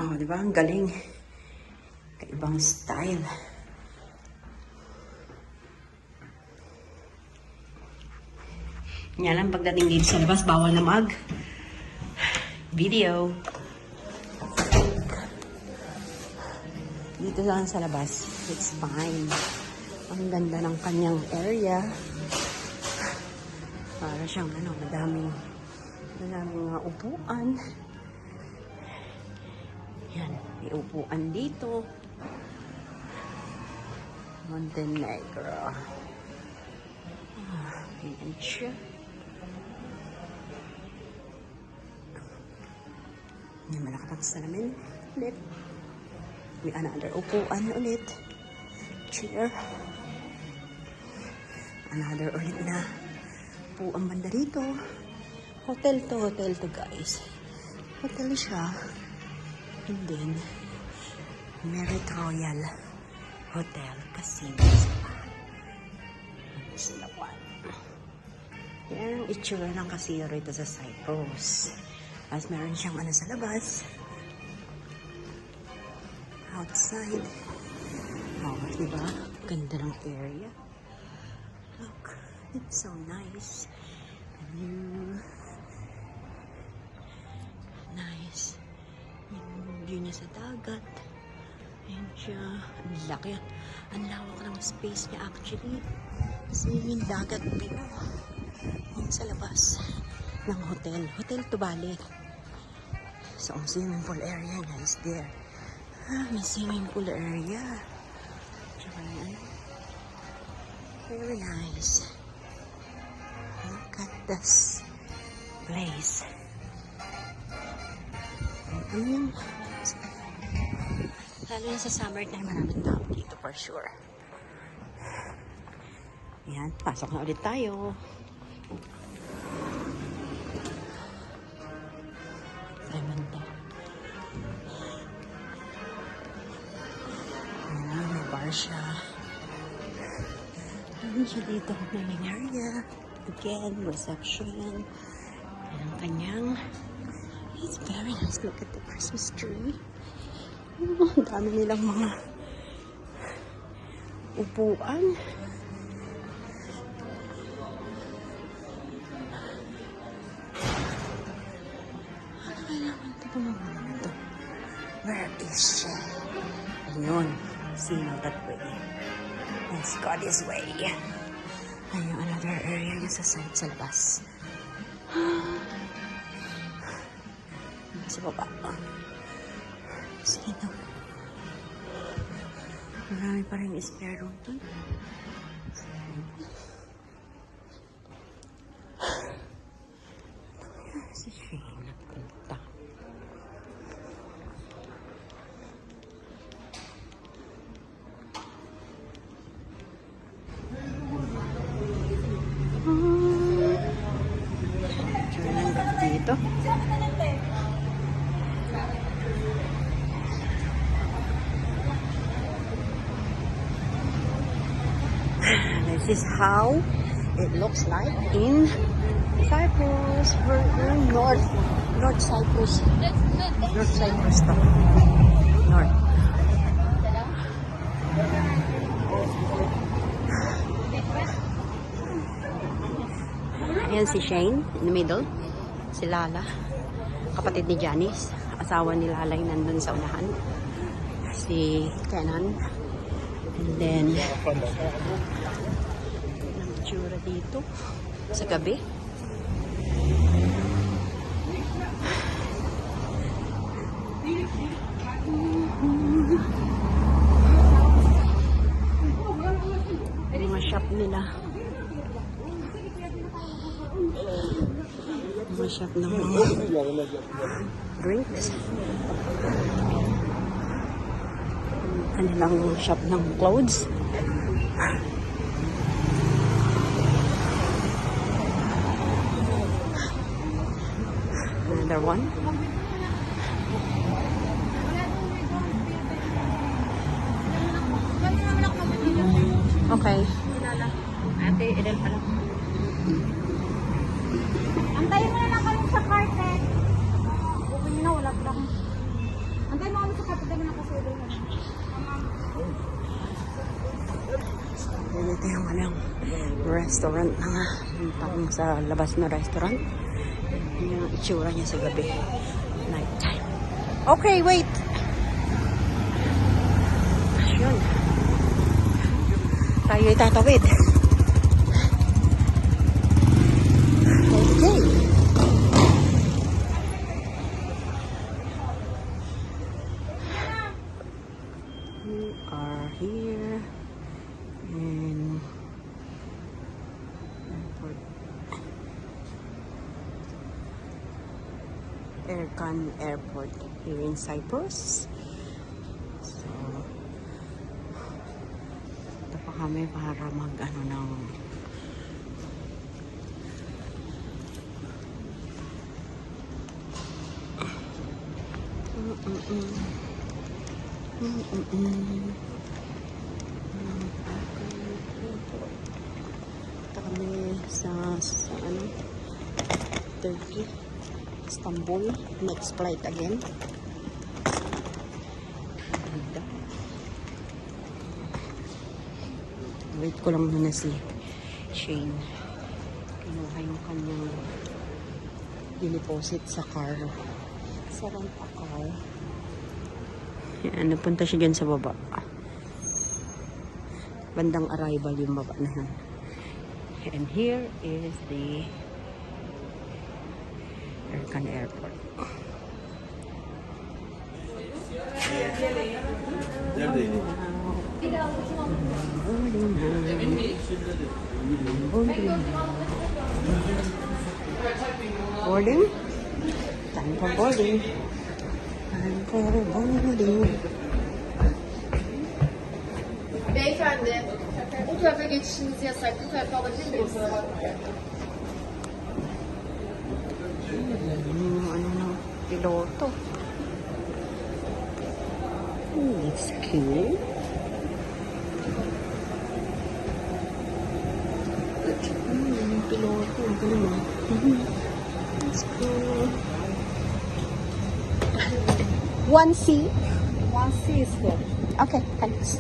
Oh, di ba? Ang galing. Kaibang style. Nga lang, pagdating dito sa labas, bawal na video. Dito lang sa labas, it's fine. Ang ganda ng kanyang area. Para siyang madaming mga upuan. Yan, may upuan dito. Montenegro. Yan siya. Yan, malakapang salamin ulit. May another upuan ulit. Chair. Another ulit na upuan banda rito. Hotel to guys. Hotel siya. And then, Merit Royal Hotel Casino Spa. Yan ang itsura ng casino rito sa Cyprus. As meron siyang sa labas. Outside. Oh, diba? Ganda ng area. Look, it's so nice. Nice. Yung view niya sa dagat. Ayan siya. Ang laki. Ang lawak ng space niya actually. Kasi yung dagat view. Yan sa labas ng hotel. Hotel Tubali. So, ang swimming pool area niya is there. May swimming pool area. Tsaka yan. Very nice. Look at this place. Lalo na sa summer time, maraming tao dito for sure. Yan, pasok na ulit tayo. Lemon to. Ayan, may bar siya. Ayan siya dito, dining area. Again, reception. Ayan ang kanyang. It's very nice. Look at the Christmas tree. Oh, ang dami nilang mga upuan. Ano kailangan ito pa mga ito? Where is she? Ayun. See now that way. Let's go this way. Ayun, another area niya sa side sa labas. Sa baba. Sino? Marami pa rin spare room doon. Si Shane nagpunta. Diyan lang dito. This is how it looks like in Cyprus. We're in North Cyprus. North Cyprus to. North. Ayan si Shane in the middle. Si Lala, kapatid ni Janice. Asawa ni Lalay nandun sa unahan. Si Kenan. And then, tsura dito sa gabi. Mga shop nila. Mga shop ng mga drinks. Kanilang shop ng clothes. Another one. Okay. Ate, ilan pa lang. Antayin mo na lang kami sa carpet. Okay na, wala pa lang. Antayin mo Ito yung walang restaurant na nga. Yung parang sa labas na restaurant. Yung itsura niya sa gabi. Night time. Okay, wait! Yun. Tayo itatawid. Okay. We are here in Erkan Airport here in Cyprus. So, ito pa kami para mag-ano ng ito kami sa ano, Turkey, Istanbul. Next flight again. Wait ko lang muna si Shane. Kinuha yung kanyang diniposit sa car. Sa rent-a-car. Yan, napunta siya dyan sa baba. Bandang arrival yung baba na yan. And here is the Erkan Airport. Boarding? Time for boarding. Time for boarding. Beyefendi, bu tarafa geçişiniz yasak. Bu tarafa alabilir miyiz? Ano ng piloto? It's cute. Piloto. Let's go. 1C. 1C is good. Okay, thanks.